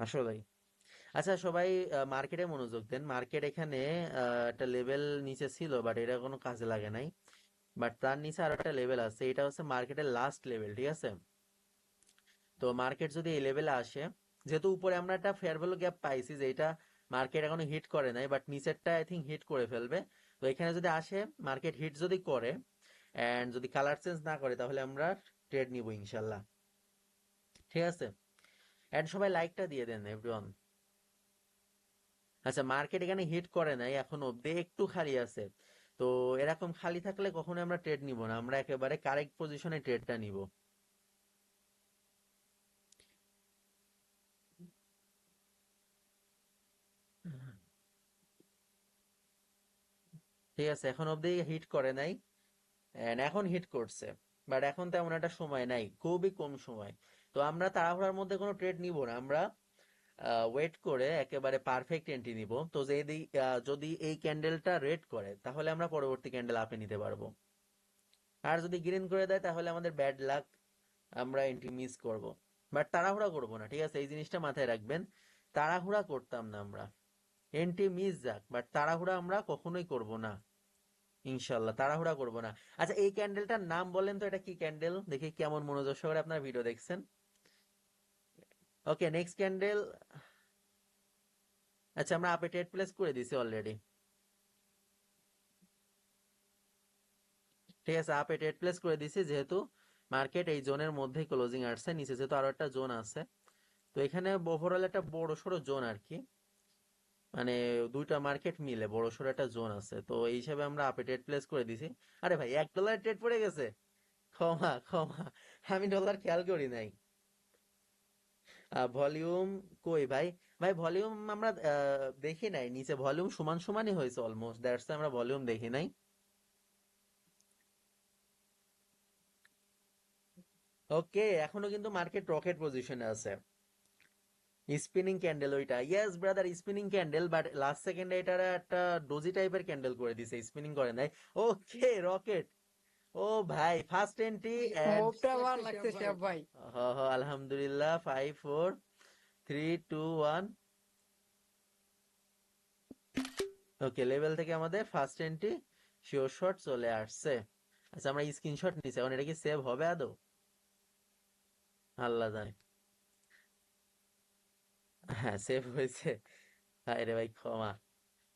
আসলেই। আচ্ছা সবাই মার্কেটে মনোযোগ দেন। মার্কেট এখানে একটা লেভেল নিচে ছিল, বাট এটা কোনো কাজে লাগে নাই। বাট তার নিচে আরো একটা লেভেল আছে, এটা হচ্ছে মার্কেটের লাস্ট লেভেল, ঠিক আছে? তো মার্কেট যদি এই লেভেলে আসে, যেহেতু উপরে আমরা একটা ফেয়ার ভ্যালু গ্যাপ পাইছি, যে এটা মার্কেট এখনো হিট করে নাই, বাট নিচেরটা আই থিঙ্ক হিট করে ফেলবে। তো এখানে যদি আসে, মার্কেট হিট যদি করে এন্ড যদি কালার চেঞ্জ না করে, তাহলে আমরা ট্রেড নিব ইনশাল্লাহ। ঠিক আছে, এন্ড সবাই লাইকটা দিয়ে দেন এভরিওয়ান। আচ্ছা, মার্কেট এখানে হিট করে নাই এখন অব্দি, একটু খালি আছে। তো এরকম খালি থাকলে কখনোই আমরা ট্রেড নিব না, আমরা একেবারে কারেক্ট পজিশনে ট্রেডটা নিব। ঠিক আছে, এখন অব্দি হিট করে নাই, and এখন হিট করছে, বাট এখন তেমন একটা সময় নাই, খুবই কম সময়। তো আমরা তাড়াহুড়ার মধ্যে কোনো ট্রেড নিব না, আমরা ওয়েট করে একেবারে পারফেক্ট এন্ট্রি নিব। তো যদি এই ক্যান্ডেলটা রেড করে, তাহলে আমরা পরবর্তী ক্যান্ডেল আপে নিতে পারবো। আর যদি গ্রিন করে দেয়, তাহলে আমাদের ব্যাড লাক, আমরা এন্ট্রি মিস করব। বাট তাড়াহুড়া করব না, ঠিক আছে? এই জিনিসটা মাথায় রাখবেন, তাড়াহুড়া করতাম না আমরা। এন্ট্রি মিস যাক, বাট তাড়াহুড়া আমরা কখনোই করব না। ইনশাল্লাহ তাড়াহুড়া করব না। আচ্ছা, এই ক্যান্ডেলটার নাম বলেন তো, এটা কি ক্যান্ডেল? দেখি কেমন মনোযোগ সহকারে আপনার ভিডিও দেখছেন। ওকে, নেক্সট ক্যান্ডেল। আচ্ছা, আমরা আপে ট্রেড প্লেস করে দিছি অলরেডি। ঠিক আছে, আপে ট্রেড প্লেস করে দিছি, যেহেতু মার্কেট এই জোনের মধ্যেই ক্লোজিং আসছে, নিচে যেহেতু আরো একটা জোন আছে। তো এখানে ওভারঅল একটা বড় সড়ো জোন আর কি, মানে দুইটা মার্কেট মিলে বড় সড়ো একটা জোন আছে, তো এই হিসাবে আমরা আপে ট্রেড প্লেস করে দিছি। আরে ভাই, $1 ট্রেড পড়ে গেছে। ক্ষমা ক্ষমা, আমি ডলার খেয়াল করি নাই। ভলিউম কই ভাই? ভাই ভলিউম আমরা দেখি নাই, নিচে ভলিউম সমান সমানই হয়েছে অলমোস্ট, দ্যাটস আমরা ভলিউম দেখি নাই। ওকে, এখনো কিন্তু মার্কেট রকেট পজিশনে আছে। স্পিনিং ক্যান্ডেল ওইটা, yes brother, spinning candle, but last সেকেন্ডে এটার একটা ডোজি টাইপের ক্যান্ডেল করে দিছে, স্পিনিং করে নাই। ওকে, রকেট। ও ভাই, ফার্স্ট এন্ট্রি এন্ড মুভটা ভালো লাগছে শেফ ভাই। হ হ, আলহামদুলিল্লাহ, 5 4 3 2 1। ওকে, লেভেল থেকে আমাদের ফার্স্ট এন্ট্রি শিওর শট চলে আসছে। আচ্ছা, আমরা স্ক্রিনশট নিছি, এখন এটা কি সেভ হবে আদৌ? আল্লাহ জানে। হ্যাঁ, সেভ হয়েছে। হায় রে ভাই, ক্ষমা।